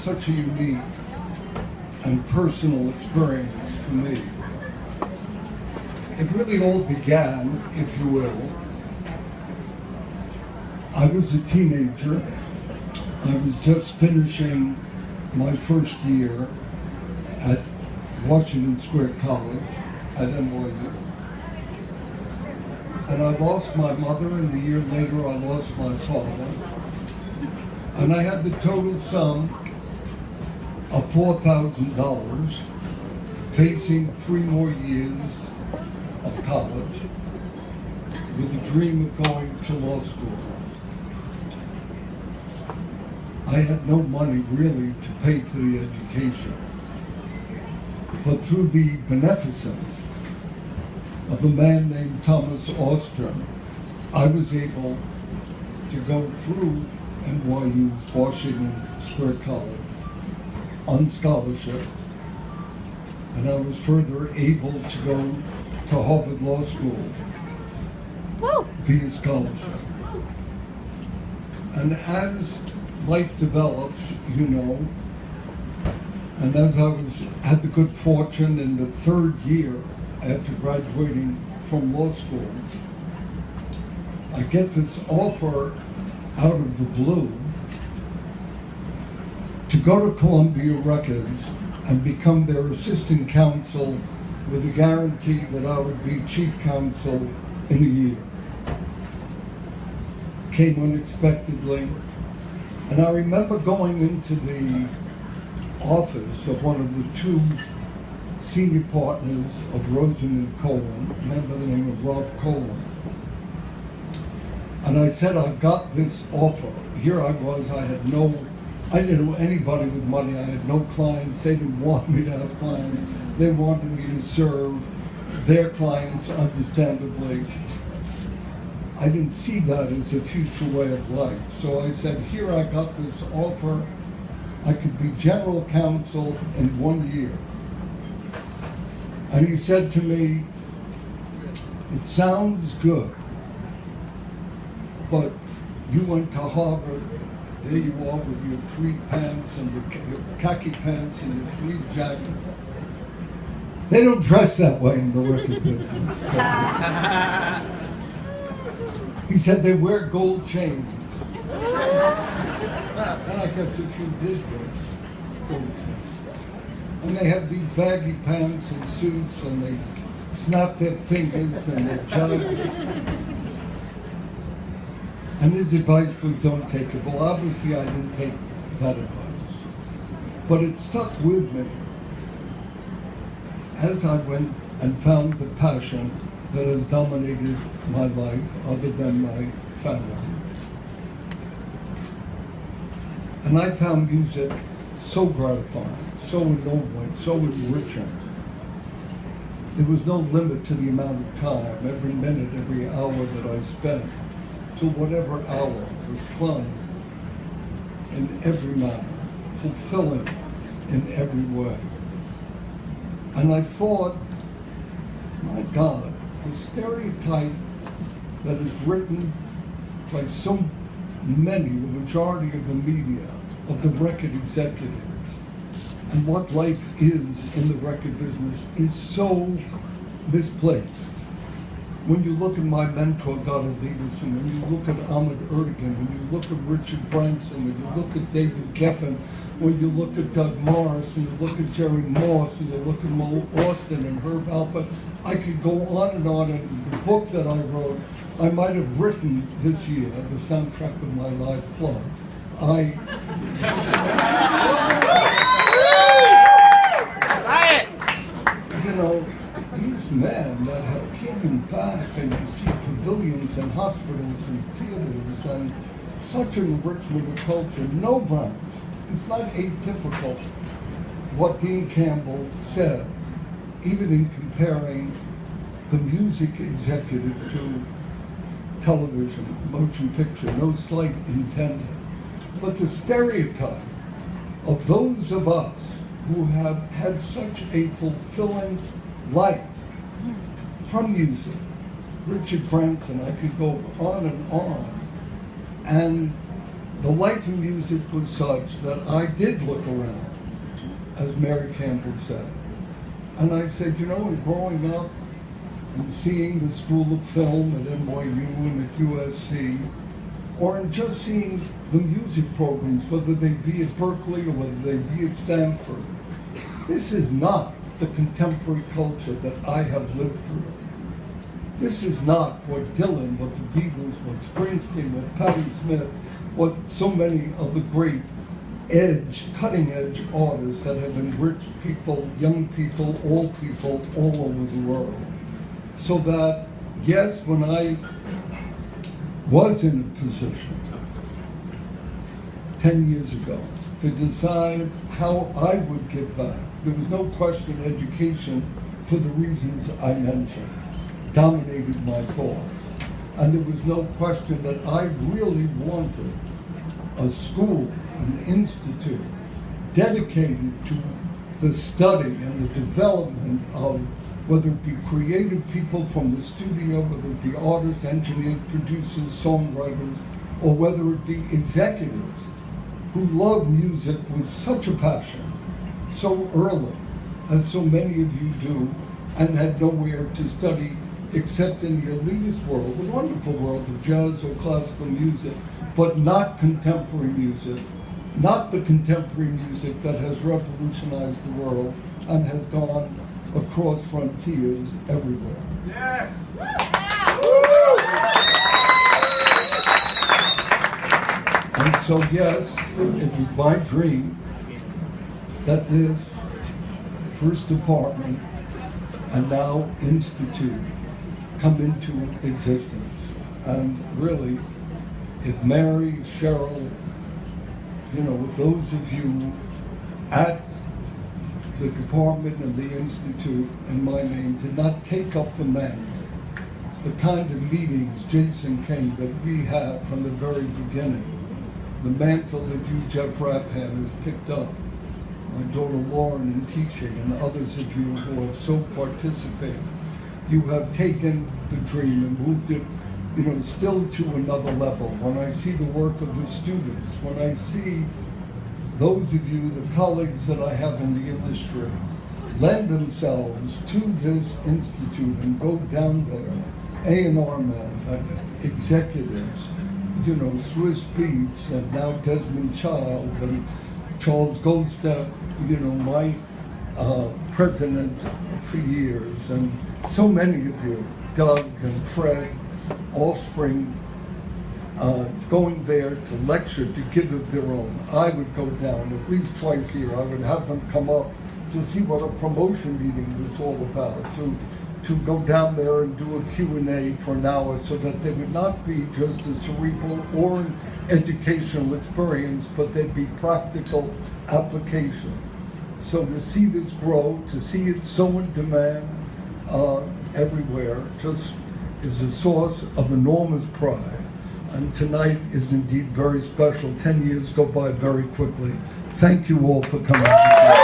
such a unique and personal experience for me. It really all began, if you will. I was a teenager. I was just finishing my first year at Washington Square College at NYU. And I lost my mother, and the year later I lost my father. And I had the total sum of $4,000, facing 3 more years of college with the dream of going to law school. I had no money really to pay for the education, but through the beneficence of a man named Thomas Ostrom, I was able to go through NYU Washington Square College on scholarship, and I was further able to go to Harvard Law School via scholarship. And as life develops, you know, and as I had the good fortune in the 3rd year after graduating from law school, I get this offer out of the blue to go to Columbia Records and become their assistant counsel with a guarantee that I would be chief counsel in a year. Came unexpectedly, and I remember going into the office of one of the 2 senior partners of Rosen & Cohen, a man by the name of Rob Cohen. And I said, I've got this offer. Here I was, I didn't know anybody with money. I had no clients. They didn't want me to have clients. They wanted me to serve their clients, understandably. I didn't see that as a future way of life. So I said, here I got this offer. I could be general counsel in 1 year. And he said to me, it sounds good, but you went to Harvard. There you are with your tweed pants and your khaki pants and your tweed jacket. They don't dress that way in the record business. So. He said they wear gold chains. And I guess if you did wear gold chains. And they have these baggy pants and suits, and they snap their fingers and they jug. And his advice was, don't take it. Well, obviously I didn't take that advice. But it stuck with me as I went and found the passion that has dominated my life, other than my family. And I found music so gratifying, so ennobling, so enriching. There was no limit to the amount of time, every minute, every hour that I spent, to whatever hour was fun in every manner, fulfilling in every way. And I thought, my God, the stereotype that is written by so many, the majority of the media, of the record executive, and what life is in the record business is so misplaced. When you look at my mentor, Goddard Leverson, when you look at Ahmed Erdogan, when you look at Richard Branson, when you look at David Geffen, when you look at Doug Morris, when you look at Jerry Moss, when you look at Mo Austin and Herb Alpert, I could go on. And the book that I wrote, I might have written this year, the soundtrack of my live plug. You know, these men that have given back, and you see pavilions and hospitals and theaters and such an enrichment of culture, no branch. It's not atypical what Dean Campbell said, even in comparing the music executive to television, motion picture, no slight intended. But the stereotype of those of us who have had such a fulfilling life from music, Richard Branson, I could go on, and the life in music was such that I did look around, as Mary Campbell said. And I said, you know, in growing up and seeing the School of Film at NYU and at USC, or in just seeing the music programs, whether they be at Berkeley or whether they be at Stanford, this is not the contemporary culture that I have lived through. This is not what Dylan, what the Beatles, what Springsteen, what Patti Smith, what so many of the great cutting-edge artists that have enriched people, young people all over the world. So that, yes, when I was in a position 10 years ago to decide how I would give back, there was no question education, for the reasons I mentioned, dominated my thoughts. And there was no question that I really wanted a school, an institute, dedicated to the study and the development of whether it be creative people from the studio, whether it be artists, engineers, producers, songwriters, or whether it be executives who love music with such a passion so early, as so many of you do, and had nowhere to study except in the elitist world, the wonderful world of jazz or classical music, but not contemporary music, not the contemporary music that has revolutionized the world and has gone across frontiers everywhere. Yes! And so, yes, it was my dream that this first department and now institute come into existence. And really, if Mary, Cheryl, you know, with those of you at the department and the institute in my name did not take up the mantle, the kind of meetings, Jason King, that we had from the very beginning, the mantle that you, Jeff Rappan, has picked up, my daughter Lauren and teaching, and others of you who have so participated. You have taken the dream and moved it, you know, still to another level. When I see the work of the students, when I see those of you, the colleagues that I have in the industry, lend themselves to this institute and go down there, A&R men, executives, you know, Swiss Beats, and now Desmond Child, and Charles Goldstein, you know, my president for years, and so many of you, Doug and Fred, Offspring, going there to lecture, to give of their own. I would go down at least twice a year. I would have them come up to see what a promotion meeting was all about, to go down there and do a Q&A for an hour so that they would not be just a cerebral or an educational experience, but they'd be practical application. So to see this grow, to see it so in demand everywhere, just is a source of enormous pride. And tonight is indeed very special. 10 years go by very quickly. Thank you all for coming.